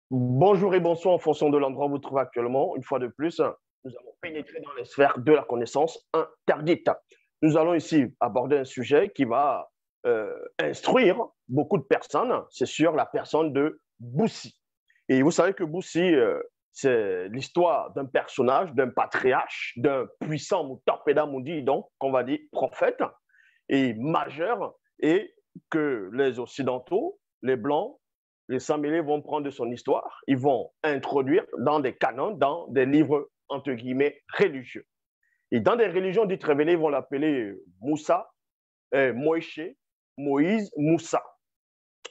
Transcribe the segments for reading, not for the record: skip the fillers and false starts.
Bonjour et bonsoir en fonction de l'endroit où vous vous trouvez actuellement. Une fois de plus, nous allons pénétrer dans les sphères de la connaissance interdite. Nous allons ici aborder un sujet qui va instruire beaucoup de personnes. C'est sur la personne de Boussi. Et vous savez que Boussi, c'est l'histoire d'un personnage, d'un patriarche, d'un puissant Moutapeda Moudi, donc, qu'on va dire prophète et majeur, et que les Occidentaux, les Blancs, les sans-mêlés vont prendre son histoire, ils vont introduire dans des canons, dans des livres, entre guillemets, religieux. Et dans des religions dites révélées, ils vont l'appeler Moussa, Moïse, Moïse, Moussa.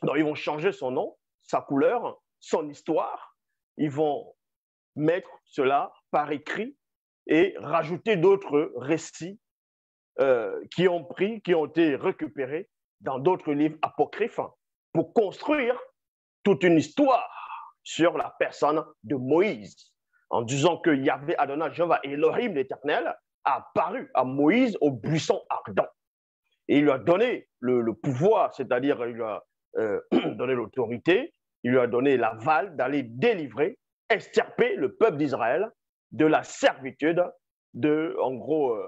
Donc, ils vont changer son nom, sa couleur, son histoire. Ils vont mettre cela par écrit et rajouter d'autres récits qui ont été récupérés dans d'autres livres apocryphes pour construire toute une histoire sur la personne de Moïse, en disant que Yahvé Adonai, Jéhovah Elohim l'Éternel, a apparu à Moïse au buisson ardent. Et il lui a donné le pouvoir, c'est-à-dire il lui a donné l'autorité, il lui a donné l'aval d'aller délivrer, extirper le peuple d'Israël de la servitude en gros,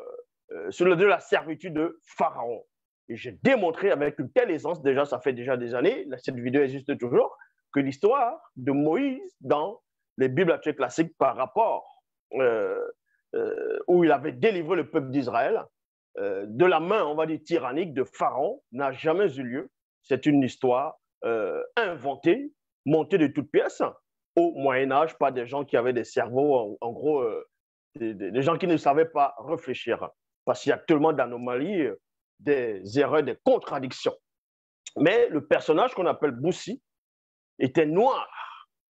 de la servitude de Pharaon. Et j'ai démontré avec une telle aisance, déjà, ça fait déjà des années, cette vidéo existe toujours, que l'histoire de Moïse dans les Bibles actuelles classiques par rapport où il avait délivré le peuple d'Israël de la main, on va dire, tyrannique de Pharaon, n'a jamais eu lieu. C'est une histoire inventée, montée de toutes pièces, au Moyen-Âge, par des gens qui avaient des cerveaux, en gros, des gens qui ne savaient pas réfléchir. Parce qu'il y a tellement d'anomalies, des erreurs, des contradictions. Mais le personnage qu'on appelle Boussi était noir.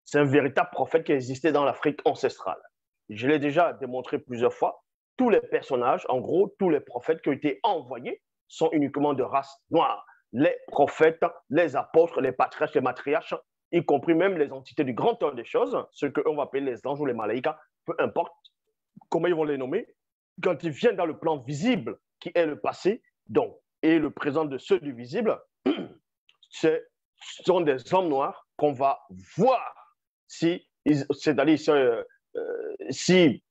C'est un véritable prophète qui existait dans l'Afrique ancestrale. Je l'ai déjà démontré plusieurs fois. Tous les personnages, en gros, tous les prophètes qui ont été envoyés sont uniquement de race noire. Les prophètes, les apôtres, les patriarches, les matriarches, y compris même les entités du grand ordre des choses, ceux qu'on va appeler les anges ou les malaïkas, peu importe comment ils vont les nommer, quand ils viennent dans le plan visible, qui est le passé, donc, et le présent de ceux du visible, ce sont des hommes noirs qu'on va voir si, c'est-à-dire si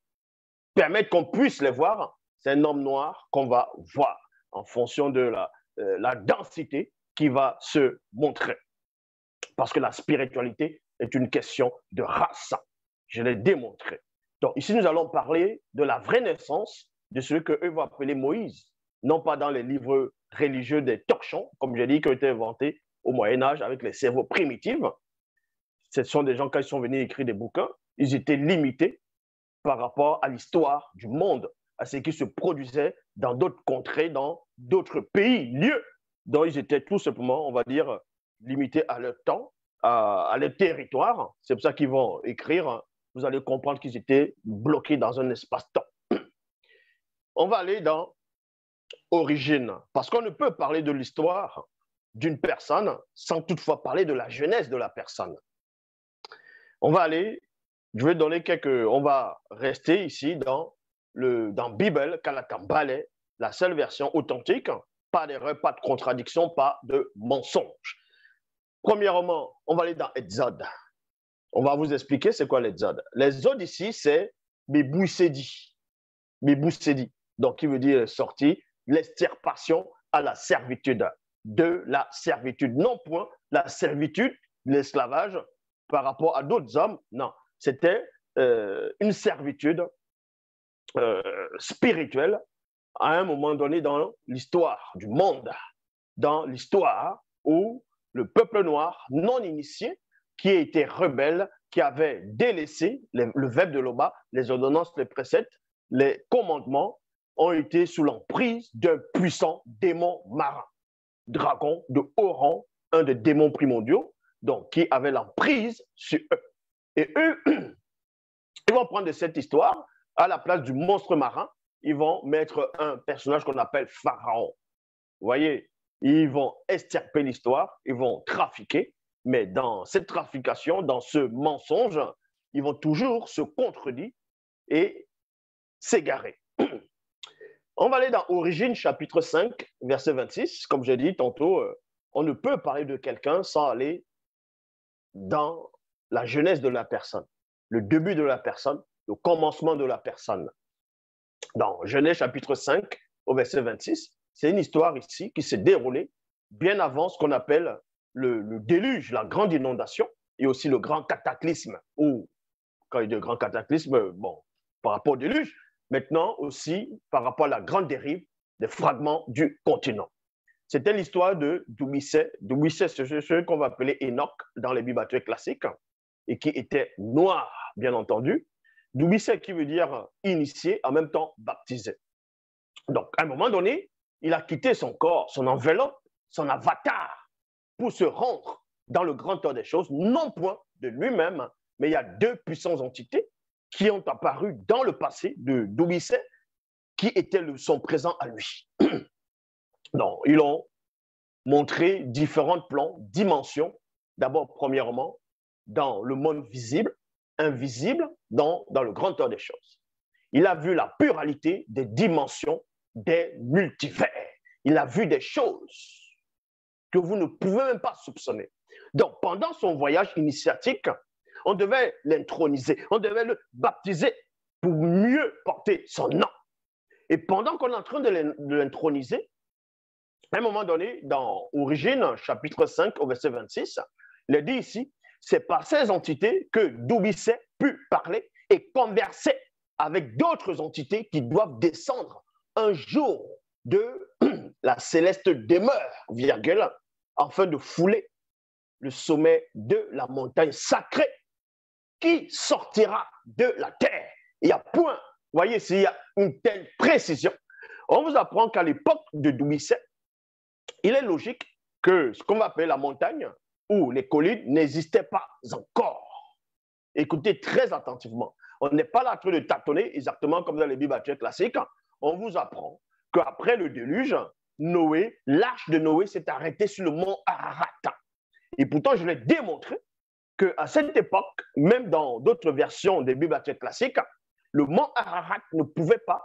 permettre qu'on puisse les voir, c'est un homme noir qu'on va voir en fonction de la densité qui va se montrer. Parce que la spiritualité est une question de race. Je l'ai démontré. Donc ici, nous allons parler de la vraie naissance de ce qu'eux vont appeler Moïse, non pas dans les livres religieux des torchons, comme j'ai dit, qui ont été inventés au Moyen-Âge avec les cerveaux primitifs. Ce sont des gens, quand ils sont venus écrire des bouquins, ils étaient limités par rapport à l'histoire du monde, à ce qui se produisait dans d'autres contrées, dans d'autres pays, lieux. Donc, ils étaient tout simplement, on va dire, limités à leur temps, à leur territoire. C'est pour ça qu'ils vont écrire. Vous allez comprendre qu'ils étaient bloqués dans un espace-temps. On va aller dans origine, parce qu'on ne peut parler de l'histoire d'une personne sans toutefois parler de la genèse de la personne. On va aller, je vais donner on va rester ici dans Bible, Kalakambale, la seule version authentique, pas d'erreur, pas de contradiction, pas de mensonge. Premièrement, on va aller dans Exode. On va vous expliquer c'est quoi l'Exode. L'Exode ici, c'est Béboussedi. Béboussedi, donc qui veut dire sortie, l'extirpation à la servitude, de la servitude. Non point la servitude, l'esclavage, par rapport à d'autres hommes, non. C'était une servitude spirituelle à un moment donné dans l'histoire du monde, dans l'histoire où le peuple noir non initié, qui était rebelle, qui avait délaissé le verbe de l'Oba, les ordonnances, les préceptes, les commandements, ont été sous l'emprise d'un puissant démon marin, dragon de haut rang, un des démons primordiaux, donc qui avait l'emprise sur eux. Et eux, ils vont prendre de cette histoire, à la place du monstre marin, ils vont mettre un personnage qu'on appelle Pharaon. Vous voyez, ils vont extirper l'histoire, ils vont trafiquer, mais dans cette trafication, dans ce mensonge, ils vont toujours se contredire et s'égarer. On va aller dans Origine, chapitre 5, verset 26. Comme j'ai dit tantôt, on ne peut parler de quelqu'un sans aller dans la genèse de la personne, le début de la personne, le commencement de la personne. Dans Genèse chapitre 5, au verset 26, c'est une histoire ici qui s'est déroulée bien avant ce qu'on appelle le déluge, la grande inondation, et aussi le grand cataclysme, ou quand il y a de grands cataclysmes, bon, par rapport au déluge, maintenant aussi par rapport à la grande dérive des fragments du continent. C'était l'histoire de Doumisset. Doumisset, c'est ce qu'on va appeler Enoch dans les Bibles classiques, et qui était noir, bien entendu. Doumisset qui veut dire initié, en même temps baptisé. Donc, à un moment donné, il a quitté son corps, son enveloppe, son avatar, pour se rendre dans le grand ordre des choses, non point de lui-même, mais il y a deux puissantes entités qui ont apparu dans le passé de Doumisset, qui étaient son présent à lui. Donc, ils ont montré différents plans, dimensions. D'abord, premièrement, dans le monde visible, invisible, dans le grand ordre des choses. Il a vu la pluralité des dimensions des multivers. Il a vu des choses que vous ne pouvez même pas soupçonner. Donc, pendant son voyage initiatique, on devait l'introniser, on devait le baptiser pour mieux porter son nom. Et pendant qu'on est en train de l'introniser, à un moment donné, dans Origine, chapitre 5, au verset 26, il est dit ici, c'est par ces entités que Doumisset put parler et converser avec d'autres entités qui doivent descendre un jour de la céleste demeure, virgule, afin de fouler le sommet de la montagne sacrée qui sortira de la terre. Il y a point, vous voyez, s'il y a une telle précision. On vous apprend qu'à l'époque de Doumisset, il est logique que ce qu'on va appeler la montagne ou les collines n'existaient pas encore. Écoutez très attentivement. On n'est pas là en train de tâtonner exactement comme dans les Bibles classiques. On vous apprend qu'après le déluge, Noé, l'arche de Noé s'est arrêtée sur le mont Ararat. Et pourtant, je l'ai démontré qu'à cette époque, même dans d'autres versions des Bibles classiques, le mont Ararat ne pouvait pas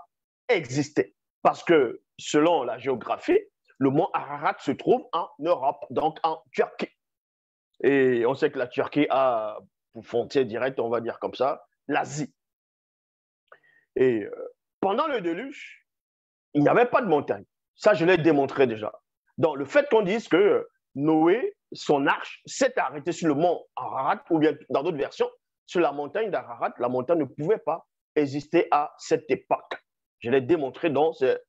exister. Parce que selon la géographie, le mont Ararat se trouve en Europe, donc en Turquie. Et on sait que la Turquie a pour frontière directe, on va dire comme ça, l'Asie. Et pendant le déluge, il n'y avait pas de montagne. Ça, je l'ai démontré déjà. Donc, le fait qu'on dise que Noé, son arche, s'est arrêtée sur le mont Ararat, ou bien dans d'autres versions, sur la montagne d'Ararat, la montagne ne pouvait pas exister à cette époque. Je l'ai démontré, donc c'est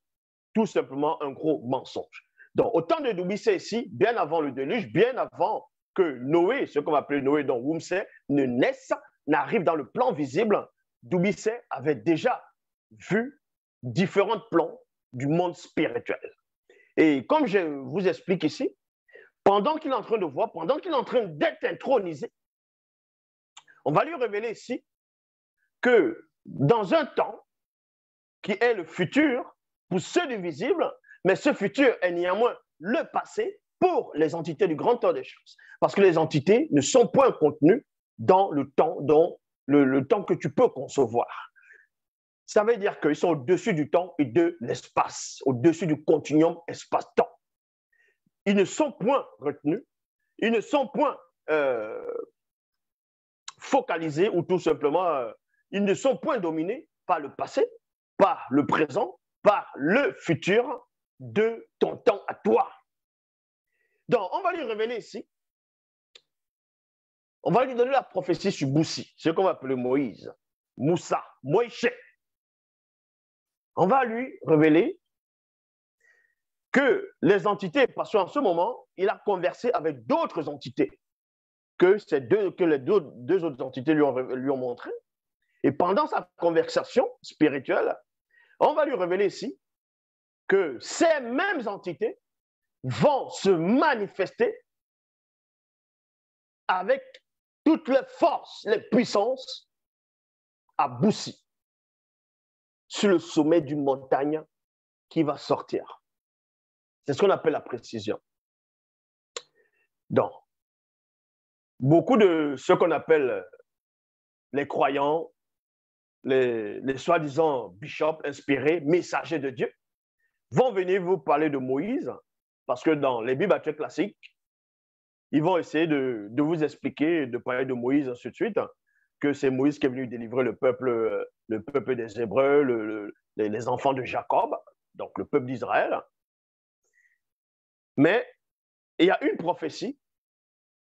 tout simplement un gros mensonge. Donc, au temps de Doumisset ici, bien avant le déluge, bien avant que Noé, ce qu'on va appeler Noé, donc Wumsé, ne naisse, n'arrive dans le plan visible, Doumisset avait déjà vu différents plans du monde spirituel. Et comme je vous explique ici, pendant qu'il est en train de voir, pendant qu'il est en train d'être intronisé, on va lui révéler ici que dans un temps qui est le futur, pour ceux du visible, mais ce futur est néanmoins le passé pour les entités du grand ordre des choses. Parce que les entités ne sont point contenues dans le temps, le temps que tu peux concevoir. Ça veut dire qu'ils sont au-dessus du temps et de l'espace, au-dessus du continuum espace-temps. Ils ne sont point retenus, ils ne sont point focalisés ou tout simplement, ils ne sont point dominés par le passé, par le présent, par le futur de ton temps à toi. Donc, on va lui révéler ici, on va lui donner la prophétie sur Boussi, ce qu'on va appeler Moïse, Moussa, Moïse. On va lui révéler que les entités, parce qu'en ce moment, il a conversé avec d'autres entités que les deux autres entités lui ont montré. Et pendant sa conversation spirituelle, on va lui révéler ici que ces mêmes entités vont se manifester avec toutes les forces, les puissances à Boussi, sur le sommet d'une montagne qui va sortir. C'est ce qu'on appelle la précision. Donc, beaucoup de ce qu'on appelle les croyants, les soi-disant bishops inspirés, messagers de Dieu, vont venir vous parler de Moïse, parce que dans les Bibles classiques, ils vont essayer de vous expliquer, de parler de Moïse, ainsi de suite, que c'est Moïse qui est venu délivrer le peuple des Hébreux, les enfants de Jacob, donc le peuple d'Israël. Mais il y a une prophétie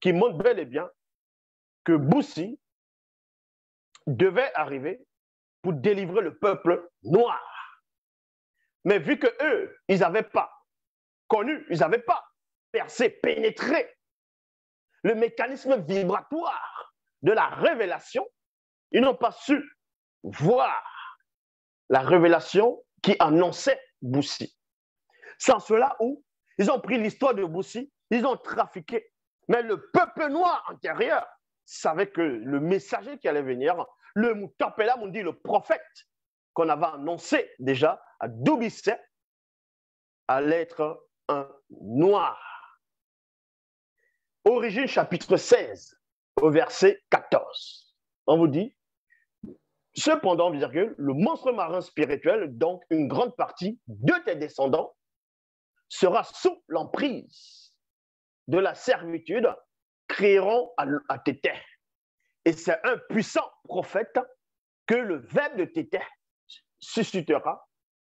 qui montre bel et bien que Boussi devait arriver pour délivrer le peuple noir. Mais vu que eux, ils n'avaient pas connu, ils n'avaient pas percé, pénétré le mécanisme vibratoire de la révélation, ils n'ont pas su voir la révélation qui annonçait Boussi. Sans cela, où ils ont pris l'histoire de Boussi, ils ont trafiqué. Mais le peuple noir intérieur savait que le messager qui allait venir, le Moutapela, on dit le prophète qu'on avait annoncé déjà à Doubissé, allait être un noir. Origine chapitre 16, au verset 14. On vous dit, cependant, virgule, le monstre marin spirituel, donc une grande partie de tes descendants, sera sous l'emprise de la servitude, créeront à Tété. Et c'est un puissant prophète que le verbe de Tété suscitera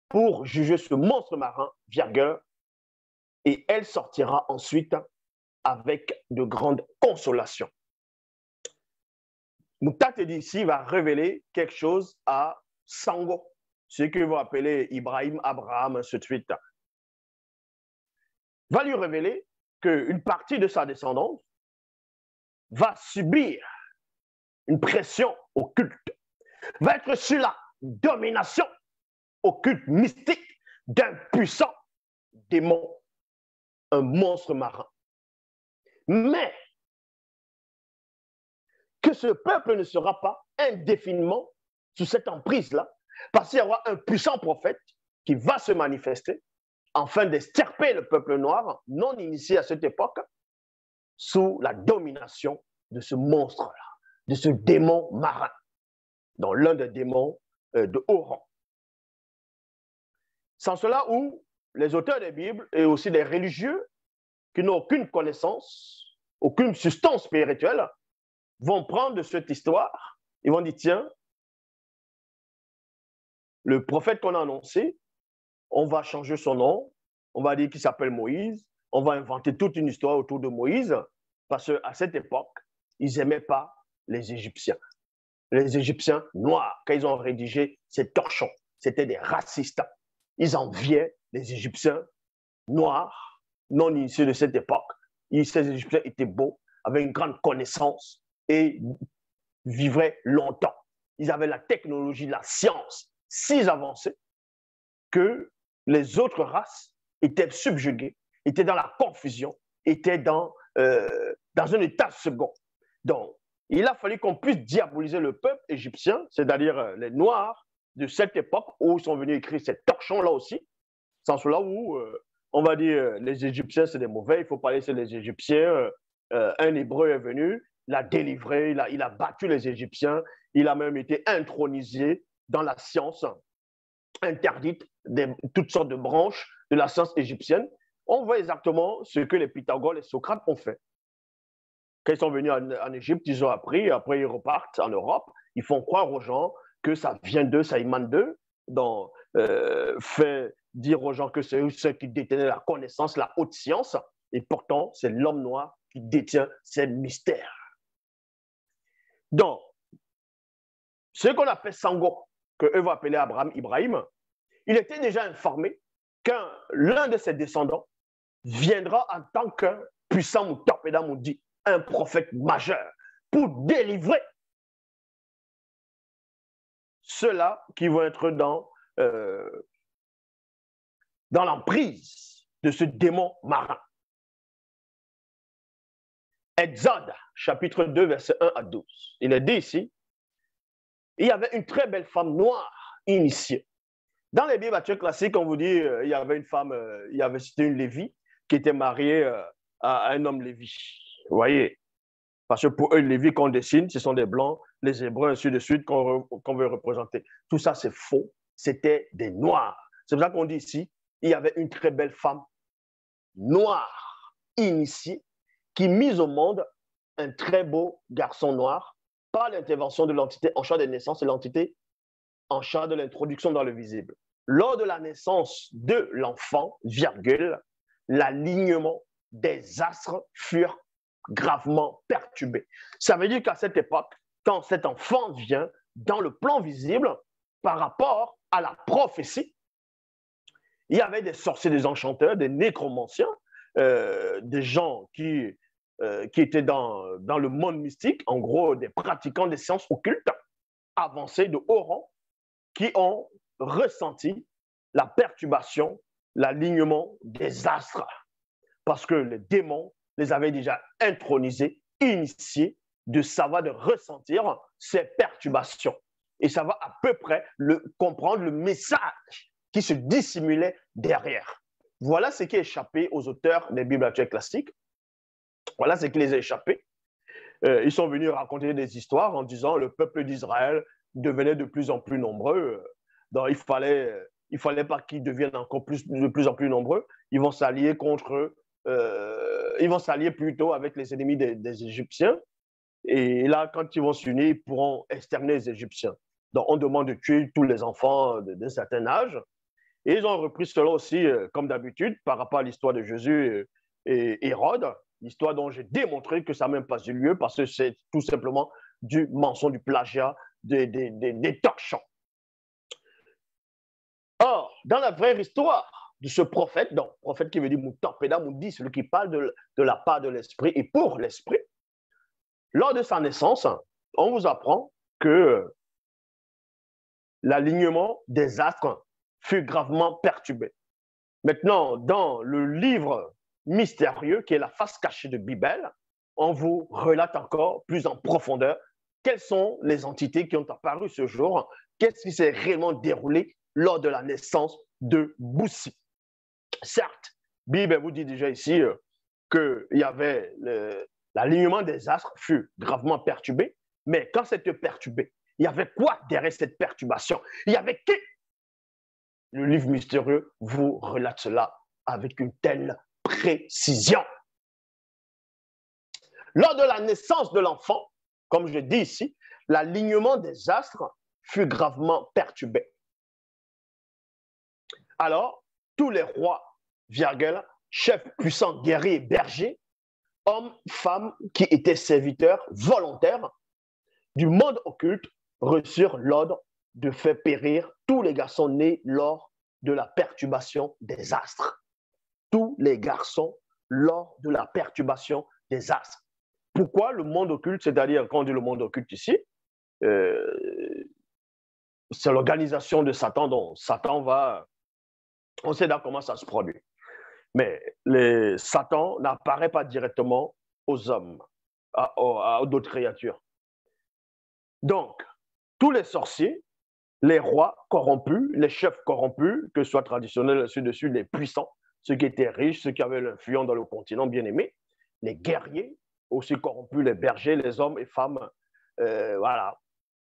pour juger ce monstre marin, virgule, et elle sortira ensuite avec de grandes consolations. Moutate d'ici va révéler quelque chose à Sango, ce qu'ils vont appeler Ibrahim, Abraham, ainsi de suite. Va lui révéler qu'une partie de sa descendance va subir une pression occulte, va être sur la domination occulte mystique d'un puissant démon, un monstre marin. Mais que ce peuple ne sera pas indéfiniment sous cette emprise-là, parce qu'il y aura un puissant prophète qui va se manifester afin d'extirper le peuple noir, non initié à cette époque, sous la domination de ce monstre-là, de ce démon marin, dans l'un des démons de haut rang. Sans cela, où les auteurs des Bibles et aussi les religieux qui n'ont aucune connaissance, aucune substance spirituelle, vont prendre de cette histoire, ils vont dire, tiens, le prophète qu'on a annoncé, on va changer son nom, on va dire qu'il s'appelle Moïse, on va inventer toute une histoire autour de Moïse, parce qu'à cette époque, ils n'aimaient pas les Égyptiens. Les Égyptiens noirs, quand ils ont rédigé ces torchons, c'était des racistes. Ils enviaient les Égyptiens noirs, non initiés de cette époque. Ces Égyptiens étaient beaux, avaient une grande connaissance et vivraient longtemps. Ils avaient la technologie, la science si avancée que les autres races étaient subjuguées, étaient dans la confusion, étaient dans un état second. Donc, il a fallu qu'on puisse diaboliser le peuple égyptien, c'est-à-dire les Noirs de cette époque où ils sont venus écrire ces torchons-là aussi, sans cela où on va dire les Égyptiens c'est des mauvais, il faut parler c'est les Égyptiens. Un Hébreu est venu, l'a délivré, il a battu les Égyptiens, il a même été intronisé dans la science interdite de toutes sortes de branches de la science égyptienne. On voit exactement ce que les Pythagore et Socrate ont fait. Quand ils sont venus en Égypte, ils ont appris, après ils repartent en Europe, ils font croire aux gens que ça vient d'eux, ça émane d'eux, donc fait dire aux gens que c'est eux ceux qui détenaient la connaissance, la haute science, et pourtant c'est l'homme noir qui détient ces mystères. Donc, ce qu'on appelle Sango, que eux vont appeler Abraham, Ibrahim, il était déjà informé qu'un l'un de ses descendants viendra en tant qu'un puissant Moutapeda Moudi, un prophète majeur, pour délivrer ceux-là qui vont être dans l'emprise de ce démon marin. Exode, chapitre 2, versets 1 à 12. Il est dit ici, il y avait une très belle femme noire initiée. Dans les Bibles classiques, on vous dit, il y avait une femme, c'était une Lévi qui était mariée à un homme Lévi. Vous voyez? Parce que pour eux, les Lévi qu'on dessine, ce sont des Blancs, les Hébreux, ainsi de suite, qu'on veut représenter. Tout ça, c'est faux. C'était des Noirs. C'est pour ça qu'on dit ici, il y avait une très belle femme noire initiée qui mit au monde un très beau garçon noir par l'intervention de l'entité en charge des naissances et l'entité en charge de l'introduction dans le visible. Lors de la naissance de l'enfant, virgule, l'alignement des astres furent gravement perturbés. Ça veut dire qu'à cette époque, quand cet enfant vient dans le plan visible, par rapport à la prophétie, il y avait des sorciers, des enchanteurs, des nécromanciens, des gens qui étaient dans le monde mystique, en gros des pratiquants des sciences occultes avancées de haut rang, qui ont ressenti la perturbation, l'alignement des astres, parce que les démons les avaient déjà intronisés, initiés de savoir, de ressentir ces perturbations. Et ça va à peu près comprendre le message qui se dissimulait derrière. Voilà ce qui est échappé aux auteurs des Bibles actuelles classiques. Voilà ce qui les a échappés. Ils sont venus raconter des histoires en disant le peuple d'Israël devenait de plus en plus nombreux. Donc il fallait pas qu'ils deviennent encore de plus en plus nombreux. Ils vont s'allier contre ils vont s'allier plutôt avec les ennemis des Égyptiens. Et là, quand ils vont s'unir, ils pourront exterminer les Égyptiens. Donc, on demande de tuer tous les enfants d'un certain âge. Et ils ont repris cela aussi, comme d'habitude, par rapport à l'histoire de Jésus et Hérode, l'histoire dont j'ai démontré que ça n'a même pas eu lieu parce que c'est tout simplement du mensonge, du plagiat, des torchons. Or, dans la vraie histoire de ce prophète, donc prophète qui veut dire Moutampeda Moudi, celui qui parle de la part de l'esprit et pour l'esprit, lors de sa naissance, on vous apprend que l'alignement des astres fut gravement perturbé. Maintenant, dans le livre mystérieux qui est la face cachée de Bibel, on vous relate encore plus en profondeur quelles sont les entités qui ont apparu ce jour, qu'est-ce qui s'est réellement déroulé lors de la naissance de Boussi. Certes, Bible vous dit déjà ici qu'il y avait l'alignement des astres fut gravement perturbé, mais quand c'était perturbé, il y avait quoi derrière cette perturbation? Il y avait qui? Le livre mystérieux vous relate cela avec une telle précision. Lors de la naissance de l'enfant, comme je dis ici, l'alignement des astres fut gravement perturbé. Alors, tous les rois, virgule, chefs puissants, guerriers, bergers, hommes, femmes qui étaient serviteurs volontaires du monde occulte reçurent l'ordre de faire périr tous les garçons nés lors de la perturbation des astres. Tous les garçons lors de la perturbation des astres. Pourquoi le monde occulte, c'est-à-dire quand on dit le monde occulte ici, c'est l'organisation de Satan dont Satan va... On sait là comment ça se produit. Mais Satan n'apparaît pas directement aux hommes, à d'autres créatures. Donc, tous les sorciers, les rois corrompus, les chefs corrompus, que ce soit traditionnels, ceux dessus, les puissants, ceux qui étaient riches, ceux qui avaient l'influence dans le continent bien aimé, les guerriers, aussi corrompus, les bergers, les hommes et femmes, voilà,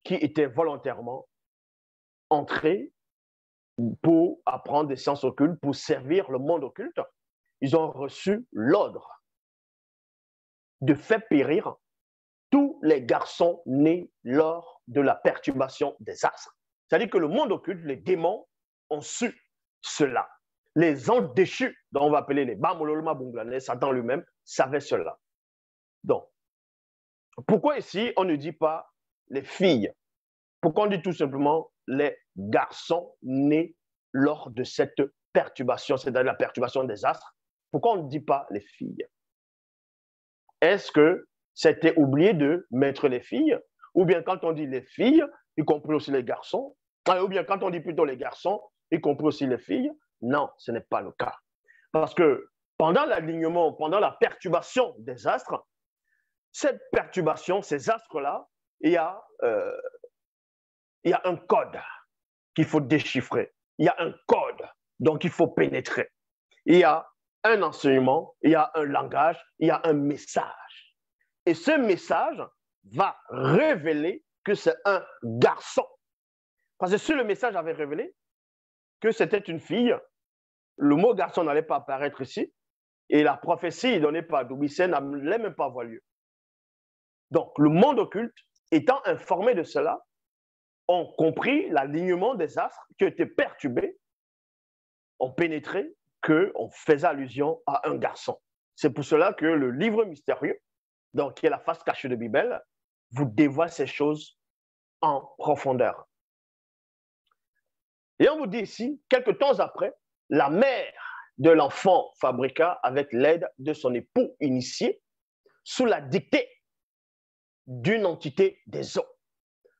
qui étaient volontairement entrés pour apprendre des sciences occultes, pour servir le monde occulte. Ils ont reçu l'ordre de faire périr tous les garçons nés lors de la perturbation des astres. C'est-à-dire que le monde occulte, les démons, ont su cela. Les anges déchus, dont on va appeler les Bamololoma Bunglanes, Satan lui-même, savait cela. Donc, pourquoi ici on ne dit pas les filles? Pourquoi on dit tout simplement les garçons nés lors de cette perturbation, c'est-à-dire la perturbation des astres? Pourquoi on ne dit pas les filles? Est-ce que c'était oublié de mettre les filles? Ou bien quand on dit les filles, y compris aussi les garçons? Ou bien quand on dit plutôt les garçons, y compris aussi les filles? Non, ce n'est pas le cas. Parce que pendant l'alignement, pendant la perturbation des astres, cette perturbation, ces astres-là, il y a un code qu'il faut déchiffrer. Il y a un code, donc il faut pénétrer. Il y a un enseignement, il y a un langage, il y a un message. Et ce message va révéler que c'est un garçon. Parce que si le message avait révélé que c'était une fille, le mot garçon n'allait pas apparaître ici. Et la prophétie donnée par Doubicet n'allait même pas avoir lieu. Donc, le monde occulte, étant informé de cela, ont compris l'alignement des astres qui étaient perturbés, ont pénétré qu'on faisait allusion à un garçon. C'est pour cela que le livre mystérieux, donc qui est la face cachée de Bible, vous dévoile ces choses en profondeur. Et on vous dit ici, quelques temps après, la mère de l'enfant fabriqua avec l'aide de son époux initié, sous la dictée d'une entité des eaux,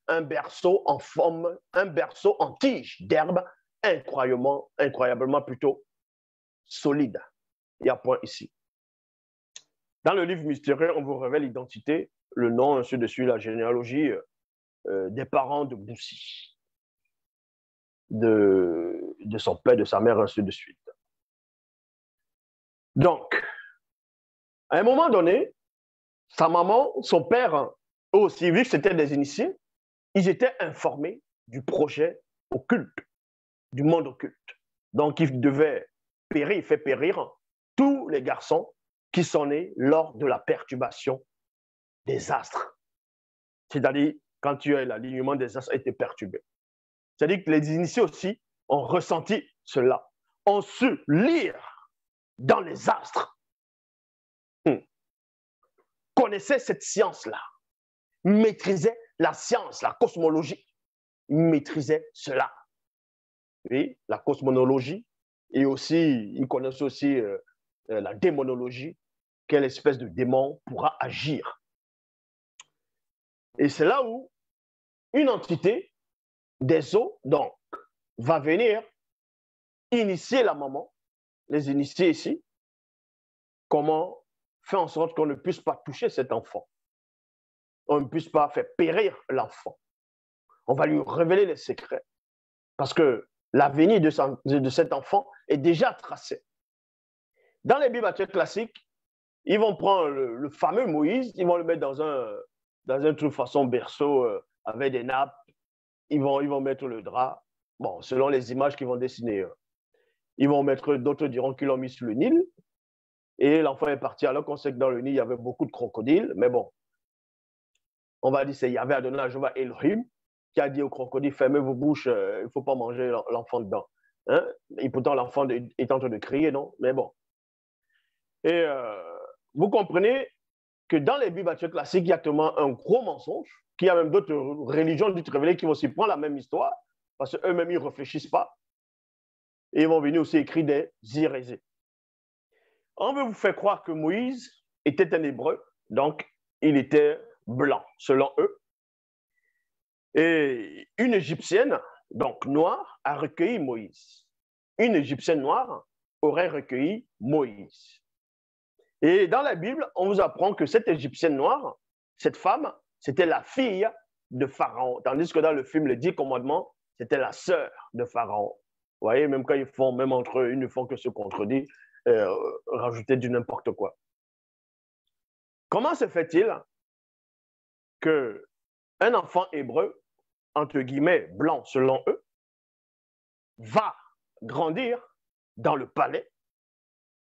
un berceau en forme, un berceau en tige d'herbe incroyablement plutôt solide. Il y a point ici. Dans le livre mystérieux, on vous révèle l'identité, le nom, ainsi de suite, la généalogie des parents de Boussy, de son père, de sa mère, ainsi de suite. Donc, à un moment donné, sa maman, son père, eux aussi, vu que c'était des initiés, ils étaient informés du projet occulte, du monde occulte. Donc, ils devaient faire périr tous les garçons qui sont nés lors de la perturbation des astres. C'est-à-dire, quand tu as l'alignement des astres été perturbé. C'est-à-dire que les initiés aussi ont ressenti cela, ont su lire dans les astres, connaissaient cette science-là, maîtrisaient la science, la cosmologie, ils maîtrisaient cela. Oui, la cosmologie, et aussi, ils connaissent aussi la démonologie, quelle espèce de démon pourra agir. Et c'est là où une entité des eaux, donc, va venir initier la maman, les initier ici, comment faire en sorte qu'on ne puisse pas toucher cet enfant. On ne puisse pas faire périr l'enfant. On va lui révéler les secrets. Parce que l'avenir de cet enfant est déjà tracé. Dans les Bibles classiques, ils vont prendre le fameux Moïse, ils vont le mettre dans un truc façon berceau avec des nappes. Ils vont mettre le drap. Bon, selon les images qu'ils vont dessiner. Ils vont mettre, d'autres diront qu'ils l'ont mis sur le Nil. Et l'enfant est parti alors qu'on sait que dans le Nil, il y avait beaucoup de crocodiles. Mais bon, on va dire que c'est Yahvé Adonai Jéhovah Elohim qui a dit aux crocodiles, fermez vos bouches, il ne faut pas manger l'enfant dedans. Hein? Et pourtant, l'enfant est en train de crier, non? Mais bon. Et vous comprenez que dans les Bibles classiques, il y a tellement un gros mensonge, qu'il y a même d'autres religions dites révélées qui vont aussi prendre la même histoire, parce qu'eux-mêmes, ils ne réfléchissent pas. Et ils vont venir aussi écrire des hérésies. On veut vous faire croire que Moïse était un Hébreu, donc il était blanc, selon eux. Et une Égyptienne, donc noire, a recueilli Moïse. Une Égyptienne noire aurait recueilli Moïse. Et dans la Bible, on vous apprend que cette Égyptienne noire, cette femme, c'était la fille de Pharaon, tandis que dans le film Les 10 commandements, c'était la sœur de Pharaon. Vous voyez, même quand ils font, même entre eux, ils ne font que se contredire, rajouter du n'importe quoi. Comment se fait-il qu'un enfant hébreu, entre guillemets, blanc selon eux, va grandir dans le palais,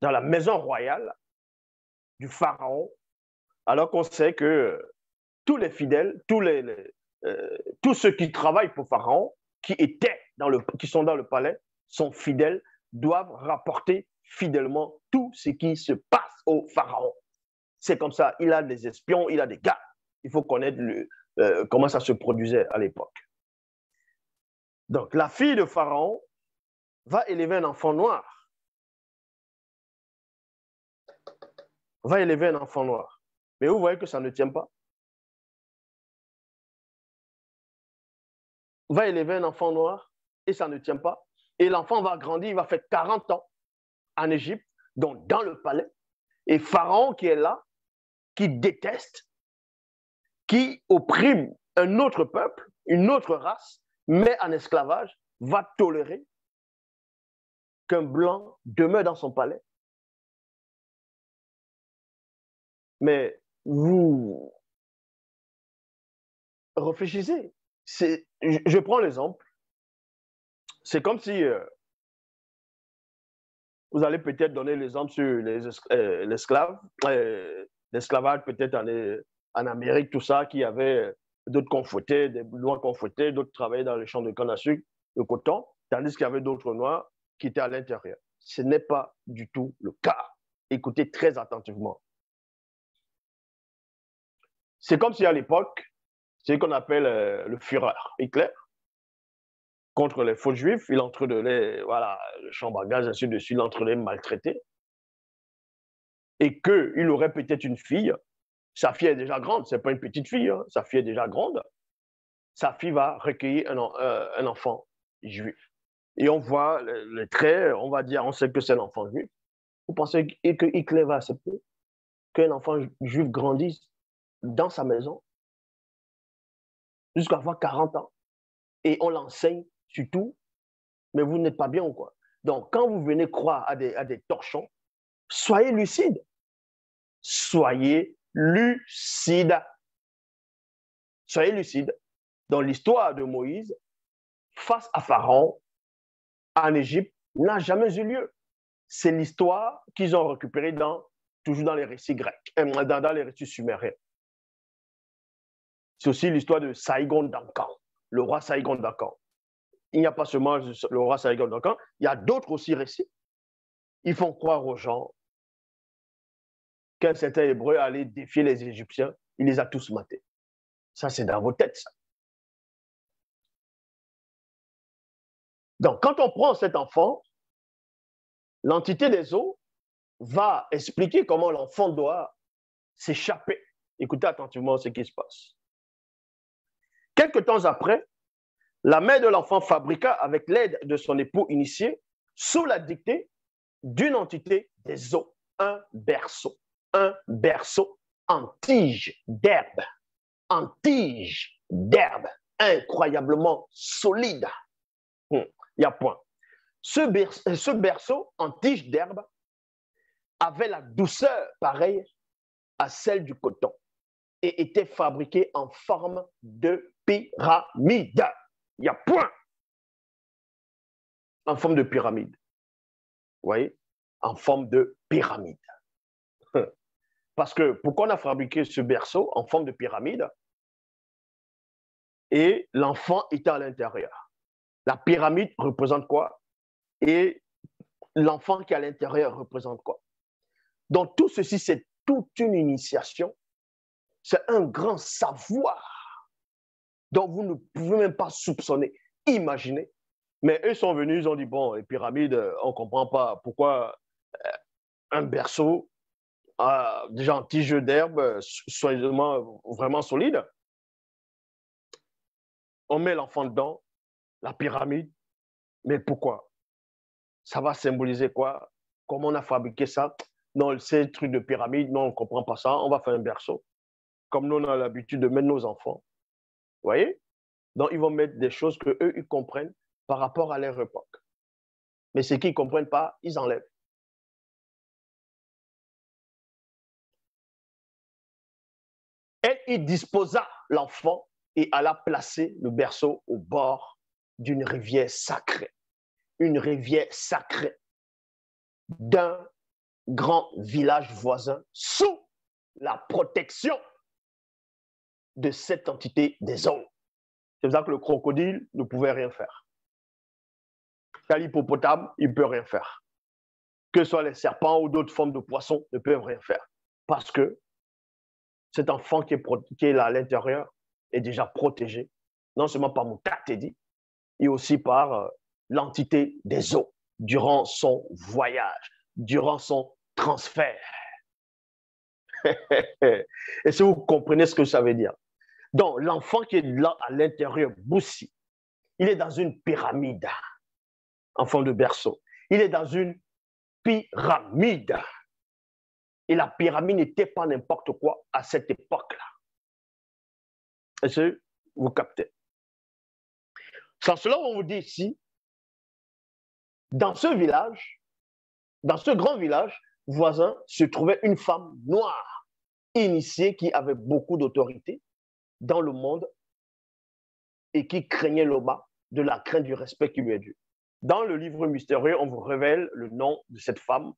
dans la maison royale du pharaon, alors qu'on sait que tous les fidèles, tous ceux qui travaillent pour Pharaon, qui sont dans le palais, sont fidèles, doivent rapporter fidèlement tout ce qui se passe au Pharaon. C'est comme ça, il a des espions, il a des gars. Il faut connaître comment ça se produisait à l'époque. Donc, la fille de Pharaon va élever un enfant noir. Va élever un enfant noir. Mais vous voyez que ça ne tient pas. Va élever un enfant noir et ça ne tient pas. Et l'enfant va grandir, il va faire 40 ans en Égypte, donc dans le palais. Et Pharaon qui est là, qui déteste, qui opprime un autre peuple, une autre race, met en esclavage, va tolérer qu'un blanc demeure dans son palais. Mais vous réfléchissez. Je prends l'exemple. C'est comme si Vous allez peut-être donner l'exemple sur l'esclave, l'esclavage peut-être en Amérique, tout ça, qui avait d'autres confortés, des noirs confortés, d'autres travaillaient dans les champs de canne à sucre, de coton, tandis qu'il y avait d'autres noirs qui étaient à l'intérieur. Ce n'est pas du tout le cas. Écoutez très attentivement. C'est comme si à l'époque, c'est ce qu'on appelle le Führer, Hitler, contre les faux juifs, il est en train de les, voilà, le champ à gaz, ainsi de suite, il est en train de les maltraiter. Et qu'il aurait peut-être une fille, sa fille est déjà grande, ce n'est pas une petite fille, hein, sa fille est déjà grande, sa fille va recueillir un enfant juif. Et on voit les traits, on va dire, on sait que c'est un enfant juif. Vous pensez que Hitler va accepter qu'un enfant juif grandisse dans sa maison jusqu'à avoir 40 ans et on l'enseigne sur tout, mais vous n'êtes pas bien ou quoi? Donc, quand vous venez croire à des torchons, soyez lucide. Soyez lucide. Soyez lucide. Dans l'histoire de Moïse, face à Pharaon, en Égypte, n'a jamais eu lieu. C'est l'histoire qu'ils ont récupérée toujours dans les récits grecs, dans les récits sumériens. C'est aussi l'histoire de Saigon Duncan, le roi Saigon Duncan. Il n'y a pas seulement le roi Saigon Duncan, il y a d'autres aussi récits. Ils font croire aux gens qu'un certain Hébreu allait défier les Égyptiens, il les a tous matés. Ça, c'est dans vos têtes, ça. Donc, quand on prend cet enfant, l'entité des eaux va expliquer comment l'enfant doit s'échapper. Écoutez attentivement ce qui se passe. Quelques temps après, la mère de l'enfant fabriqua, avec l'aide de son époux initié, sous la dictée d'une entité des eaux, un berceau en tige d'herbe, incroyablement solide. Il y a point. Ce berceau en tige d'herbe avait la douceur pareille à celle du coton et était fabriqué en forme de pyramide. Il y a point. En forme de pyramide. Vous voyez? En forme de pyramide. Parce que pourquoi on a fabriqué ce berceau en forme de pyramide et l'enfant était à l'intérieur? La pyramide représente quoi? Et l'enfant qui est à l'intérieur représente quoi? Donc tout ceci, c'est toute une initiation. C'est un grand savoir dont vous ne pouvez même pas soupçonner, imaginer. Mais eux sont venus, ils ont dit, bon, les pyramides, on ne comprend pas pourquoi un berceau, déjà en tige d'herbe, soigneusement vraiment solide. On met l'enfant dedans, la pyramide, mais pourquoi? Ça va symboliser quoi? Comment on a fabriqué ça? Non, ces trucs de pyramide, non, on ne comprend pas ça, on va faire un berceau. Comme nous, on a l'habitude de mettre nos enfants. Vous voyez? Donc, ils vont mettre des choses qu'eux, ils comprennent par rapport à leur époque. Mais ce qu'ils ne comprennent pas, ils enlèvent. Elle y disposa l'enfant et alla placer le berceau au bord d'une rivière sacrée. Une rivière sacrée d'un grand village voisin sous la protection de cette entité des eaux. C'est pour ça que le crocodile ne pouvait rien faire. L'hippopotame, il ne peut rien faire. Que ce soit les serpents ou d'autres formes de poissons ne peuvent rien faire. Parce que cet enfant qui est là à l'intérieur est déjà protégé, non seulement par Mutatedi, et aussi par l'entité des eaux durant son voyage, durant son transfert. Et si vous comprenez ce que ça veut dire. Donc, l'enfant qui est là à l'intérieur, Boussi, il est dans une pyramide en forme de berceau. Il est dans une pyramide. Et la pyramide n'était pas n'importe quoi à cette époque-là. Est-ce que vous captez? Sans cela, on vous dit ici, dans ce village, dans ce grand village voisin, se trouvait une femme noire, initiée, qui avait beaucoup d'autorité dans le monde et qui craignait le bas de la crainte du respect qui lui est dû. Dans le livre mystérieux, on vous révèle le nom de cette femme,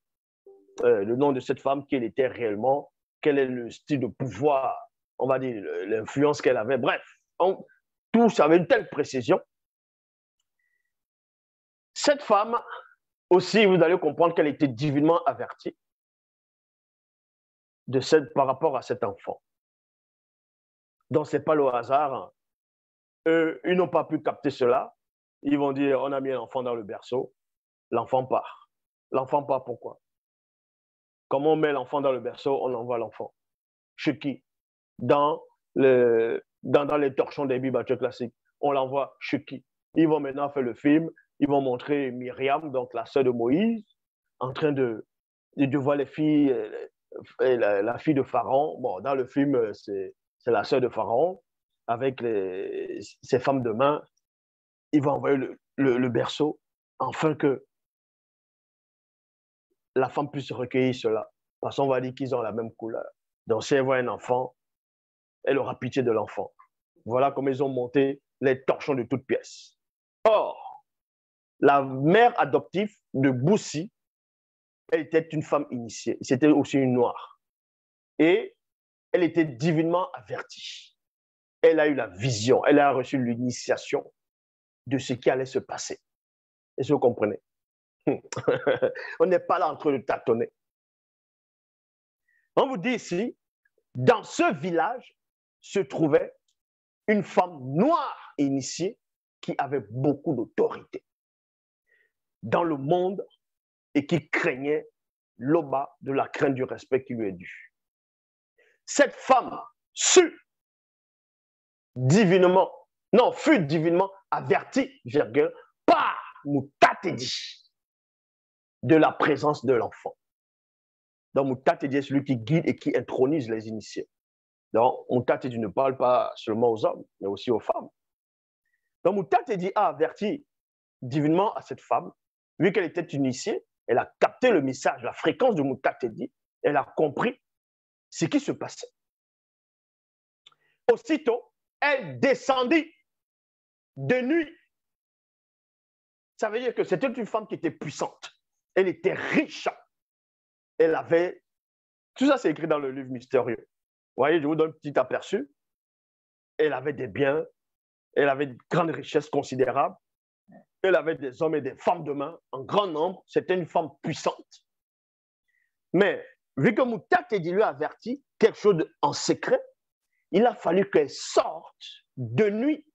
quelle était réellement, quel est le style de pouvoir, on va dire, l'influence qu'elle avait. Bref, tout ça avec une telle précision. Cette femme, aussi, vous allez comprendre qu'elle était divinement avertie par rapport à cet enfant. Donc, ce n'est pas le hasard. Ils n'ont pas pu capter cela. Ils vont dire, on a mis l'enfant dans le berceau, l'enfant part. L'enfant part pourquoi? Comment on met l'enfant dans le berceau, on envoie l'enfant. Chez qui? Dans les torchons des Bibles classiques. On l'envoie chez qui? Ils vont maintenant faire le film, ils vont montrer Myriam, donc la sœur de Moïse, en train de voir les filles, la fille de Pharaon. Bon, dans le film, c'est la sœur de Pharaon, avec ses femmes de main. Ils vont envoyer le berceau, afin que la femme puisse recueillir cela. Parce qu'on va dire qu'ils ont la même couleur. Donc, si elle voit un enfant, elle aura pitié de l'enfant. Voilà comment ils ont monté les torchons de toutes pièces. Or, la mère adoptive de Boussi, elle était une femme initiée. C'était aussi une noire. Et elle était divinement avertie. Elle a eu la vision, elle a reçu l'initiation de ce qui allait se passer. Est-ce que vous comprenez? On n'est pas là en train de tâtonner. On vous dit ici, dans ce village se trouvait une femme noire initiée qui avait beaucoup d'autorité dans le monde et qui craignait l'auma de la crainte du respect qui lui est dû. Cette femme fut divinement avertie, par Moutatedi de la présence de l'enfant. Donc Moutatedi est celui qui guide et qui intronise les initiés. Donc Moutatedi ne parle pas seulement aux hommes, mais aussi aux femmes. Donc Moutatedi a averti divinement à cette femme, vu qu'elle était initiée, elle a capté le message, la fréquence de Moutatedi, elle a compris ce qui se passait. Aussitôt, elle descendit de nuit. Ça veut dire que c'était une femme qui était puissante. Elle était riche. Elle avait... Tout ça, c'est écrit dans le livre mystérieux. Vous voyez, je vous donne un petit aperçu. Elle avait des biens. Elle avait de grandes richesses considérables. Elle avait des hommes et des femmes de main en grand nombre. C'était une femme puissante. Mais vu que Moutatedi lui a averti quelque chose en secret, il a fallu qu'elle sorte de nuit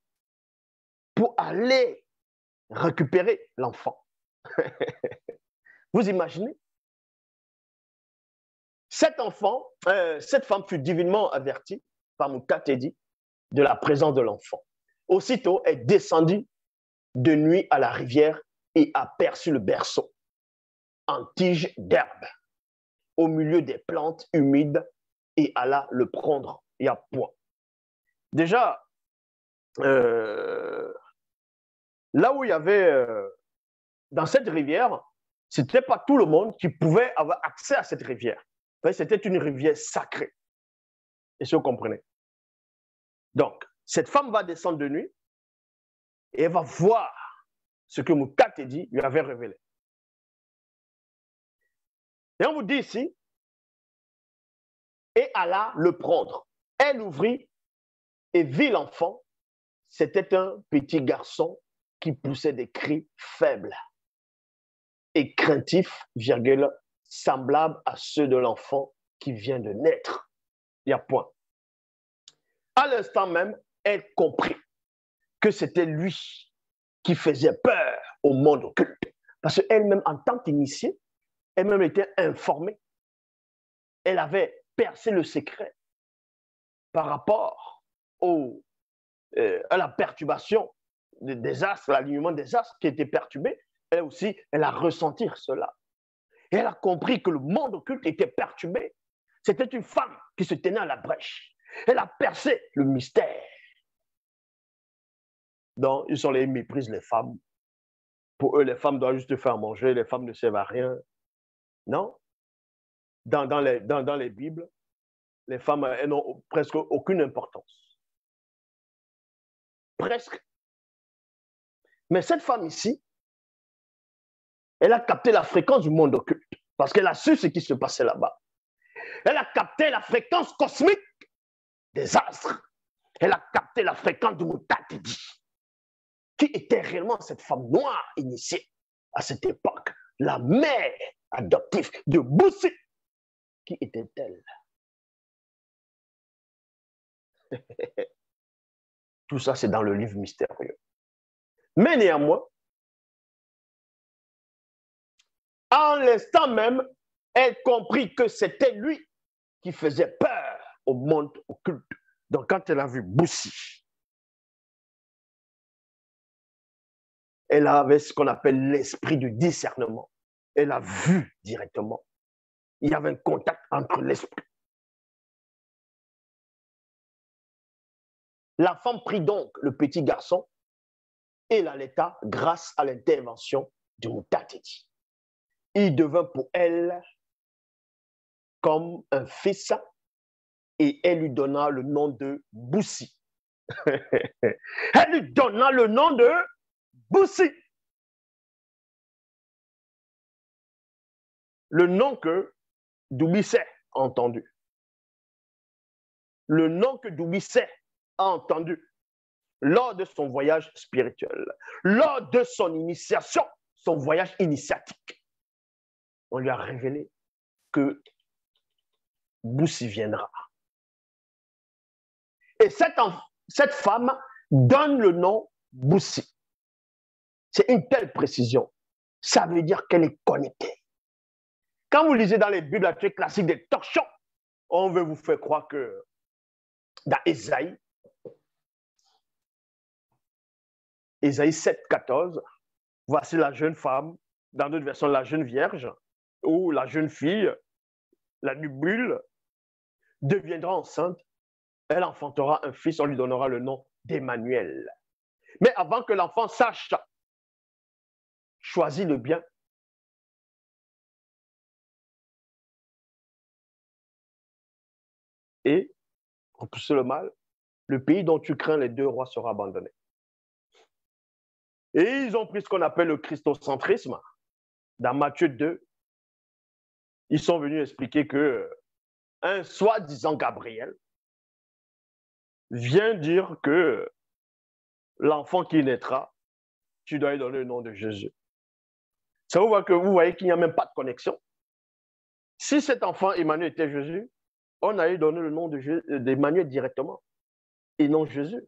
pour aller récupérer l'enfant. Vous imaginez? Cette femme fut divinement avertie par Moutatedi de la présence de l'enfant. Aussitôt, elle descendit de nuit à la rivière et aperçut le berceau en tige d'herbe au milieu des plantes humides et alla le prendre et à point. Déjà, là où il y avait, dans cette rivière, ce n'était pas tout le monde qui pouvait avoir accès à cette rivière. C'était une rivière sacrée. Est-ce que vous comprenez? Donc, cette femme va descendre de nuit et elle va voir ce que Moutatedi lui avait révélé. Et on vous dit ici, et alla le prendre. Elle ouvrit et vit l'enfant. C'était un petit garçon qui poussait des cris faibles et craintifs, semblables à ceux de l'enfant qui vient de naître. Il y a point. À l'instant même, elle comprit que c'était lui qui faisait peur au monde occulte. Parce qu'elle-même, en tant qu'initiée, elle-même était informée. Elle avait percé le secret par rapport à la perturbation des astres, l'alignement des astres qui était perturbé. Elle aussi, elle a ressenti cela. Et elle a compris que le monde occulte était perturbé. C'était une femme qui se tenait à la brèche. Elle a percé le mystère. Donc, ils sont les méprisent les femmes. Pour eux, les femmes doivent juste faire manger, les femmes ne servent à rien. Non. Dans les Bibles, les femmes elles n'ont presque aucune importance. Presque. Mais cette femme ici, Elle a capté la fréquence du monde occulte parce qu'elle a su ce qui se passait là-bas. Elle a capté la fréquence cosmique des astres. Elle a capté la fréquence du Mutatidi. Qui était réellement cette femme noire initiée à cette époque? La mère adoptive de Boussi. Qui était-elle? Tout ça, c'est dans le livre mystérieux. Mais néanmoins, en l'instant même, elle comprit que c'était lui qui faisait peur au monde occulte. Donc, quand elle a vu Boussi, elle avait ce qu'on appelle l'esprit du discernement. Elle a vu directement. Il y avait un contact entre l'esprit. La femme prit donc le petit garçon et l'allaita grâce à l'intervention du Mutatidi. Il devint pour elle comme un fils et elle lui donna le nom de Boussi. Elle lui donna le nom de Boussi. Le nom que Doumbissé a entendu. Le nom que Doumbissé a entendu lors de son voyage spirituel, lors de son initiation, son voyage initiatique. On lui a révélé que Boussi viendra. Et cette femme donne le nom Boussi. C'est une telle précision. Ça veut dire qu'elle est connectée. Quand vous lisez dans les bibliothèques classiques des torchons, on veut vous faire croire que dans Ésaïe 7, 14, voici la jeune femme, dans d'autres versions, la jeune vierge, ou la jeune fille, la nubule, deviendra enceinte, elle enfantera un fils, on lui donnera le nom d'Emmanuel. Mais avant que l'enfant sache, choisis le bien. Et, repousser le mal, le pays dont tu crains les 2 rois sera abandonné. Et ils ont pris ce qu'on appelle le christocentrisme. Dans Matthieu 2, ils sont venus expliquer que un soi-disant Gabriel vient dire que l'enfant qui naîtra, tu dois lui donner le nom de Jésus. Ça vous voyez qu'il n'y a même pas de connexion. Si cet enfant Emmanuel était Jésus, on allait donner le nom d'Emmanuel directement et non Jésus.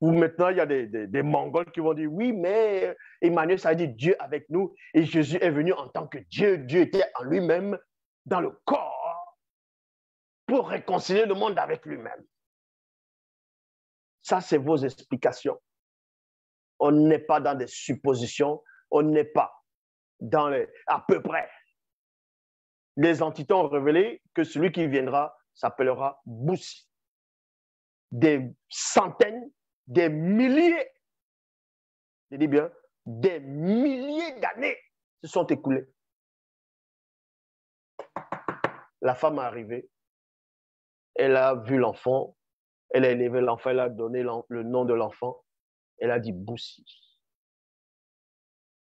Ou maintenant, il y a des Mongols qui vont dire oui, mais Emmanuel, ça veut dire Dieu avec nous et Jésus est venu en tant que Dieu. Dieu était en lui-même dans le corps pour réconcilier le monde avec lui-même. Ça, c'est vos explications. On n'est pas dans des suppositions, on n'est pas dans les à peu près. Les entités ont révélé que celui qui viendra s'appellera Boussi. Des centaines, des milliers, je dis bien, des milliers d'années se sont écoulées. La femme est arrivée, elle a vu l'enfant, elle a élevé l'enfant, elle a donné le nom de l'enfant, elle a dit Boussi.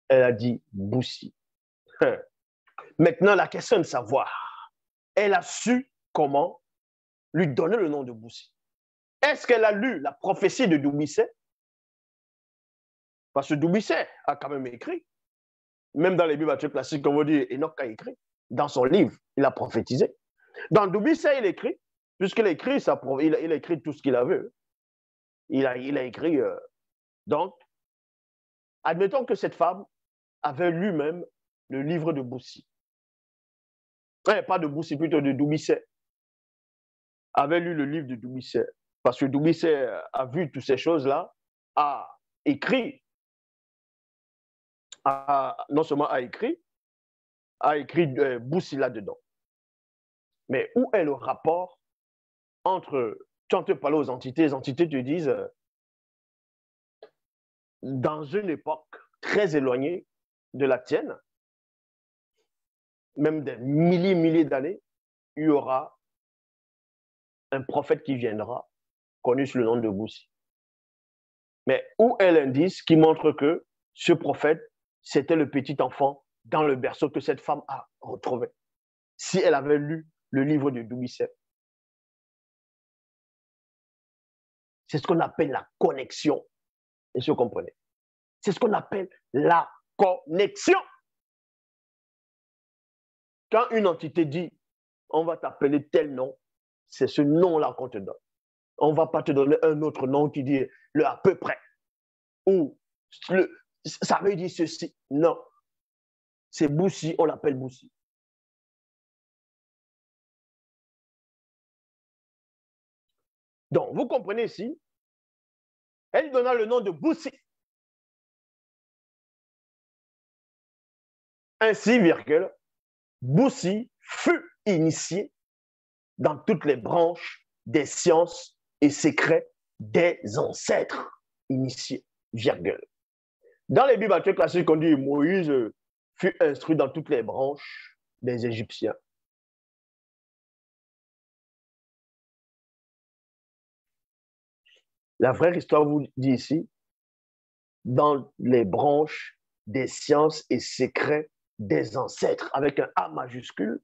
Elle a dit Boussi. Maintenant, la question est de savoir, elle a su comment lui donner le nom de Boussi. Est-ce qu'elle a lu la prophétie de Doumbissé? Parce que Doumbissé a quand même écrit. Même dans les bibliothèques classiques, comme on dit, Enoch a écrit. Dans son livre, il a prophétisé. Dans Doumbissé, il écrit. Puisqu'il a écrit, il a écrit tout ce qu'il a vu. Il a écrit. Donc, admettons que cette femme avait lu même le livre de Boussi. Pas de Boussi, plutôt de Doumbissé. Avait lu le livre de Doumbissé. Parce que Doumbissé a vu toutes ces choses-là, a écrit, non seulement a écrit Boussi là-dedans. Mais où est le rapport entre, quand tu parles aux entités, les entités te disent, dans une époque très éloignée de la tienne, même des milliers d'années, il y aura un prophète qui viendra, connu sous le nom de Boussi. Mais où est l'indice qui montre que ce prophète, c'était le petit enfant dans le berceau que cette femme a retrouvé. Si elle avait lu le livre de Doumbisset. C'est ce qu'on appelle la connexion. Est-ce que vous comprenez? C'est ce qu'on appelle la connexion. Quand une entité dit, on va t'appeler tel nom, c'est ce nom-là qu'on te donne. On ne va pas te donner un autre nom qui dit le à peu près. Ou ça veut dire ceci. Non. C'est Boussi, on l'appelle Boussi. Donc, vous comprenez ici, elle donna le nom de Boussi. Ainsi, virgule, Boussi fut initié dans toutes les branches des sciences et secrets des ancêtres initiés, virgule. Dans les Bibles classiques, on dit Moïse fut instruit dans toutes les branches des Égyptiens. La vraie histoire vous dit ici, dans les branches des sciences et secrets des ancêtres, avec un A majuscule,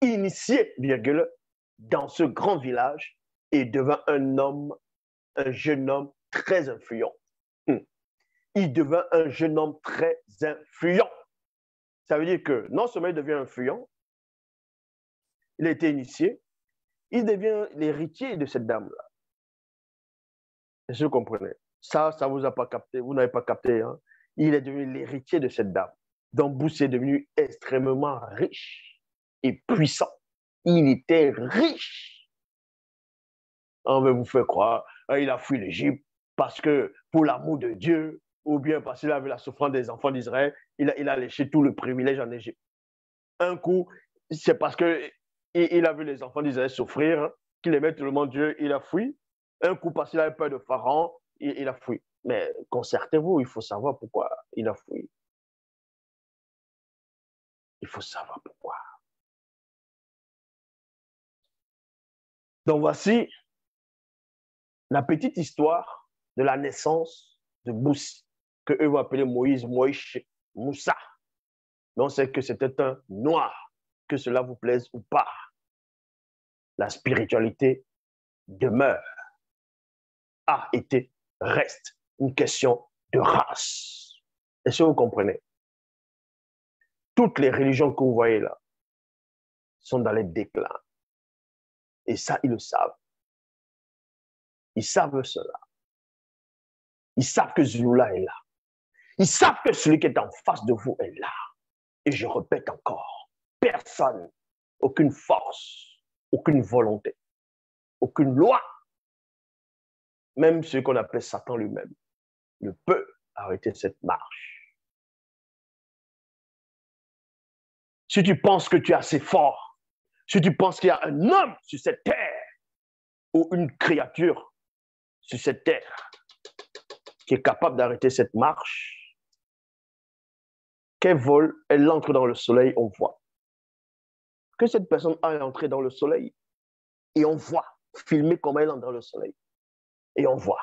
initié, virgule, dans ce grand village et devint un jeune homme très influent. Il devint un jeune homme très influent. Ça veut dire que non seulement il devient influent, il a été initié, il devient l'héritier de cette dame-là. Est-ce que vous comprenez? Ça ne vous a pas capté, vous n'avez pas capté. Hein? Il est devenu l'héritier de cette dame. Donc, Boussi est devenu extrêmement riche et puissant. Il était riche. On veut vous faire croire, il a fui l'Égypte parce que pour l'amour de Dieu, ou bien parce qu'il avait la souffrance des enfants d'Israël, il a léché tout le privilège en Égypte. Un coup, c'est parce qu'il a vu les enfants d'Israël souffrir, qu'il aimait tellement Dieu, il a fui. Un coup, parce qu'il avait peur de Pharaon, il a fui. Mais concertez-vous, il faut savoir pourquoi il a fui. Il faut savoir pourquoi. Donc voici la petite histoire de la naissance de Boussi, que eux vont appeler Moïse, Moussa. Mais on sait que c'était un noir, que cela vous plaise ou pas. La spiritualité demeure, a été, reste une question de race. Est-ce que vous comprenez? Toutes les religions que vous voyez là sont dans les déclins. Et ça, ils le savent. Ils savent cela. Ils savent que Zulula est là. Ils savent que celui qui est en face de vous est là. Et je répète encore, personne, aucune force, aucune volonté, aucune loi, même ce qu'on appelle Satan lui-même, ne peut arrêter cette marche. Si tu penses que tu es assez fort, si tu penses qu'il y a un homme sur cette terre ou une créature sur cette terre qui est capable d'arrêter cette marche, qu'elle vole, elle entre dans le soleil, on voit. Que cette personne aille entrer dans le soleil et on voit, filmer comment elle entre dans le soleil et on voit.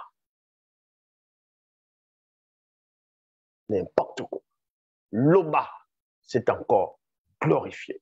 N'importe quoi. L'Oba s'est encore glorifié.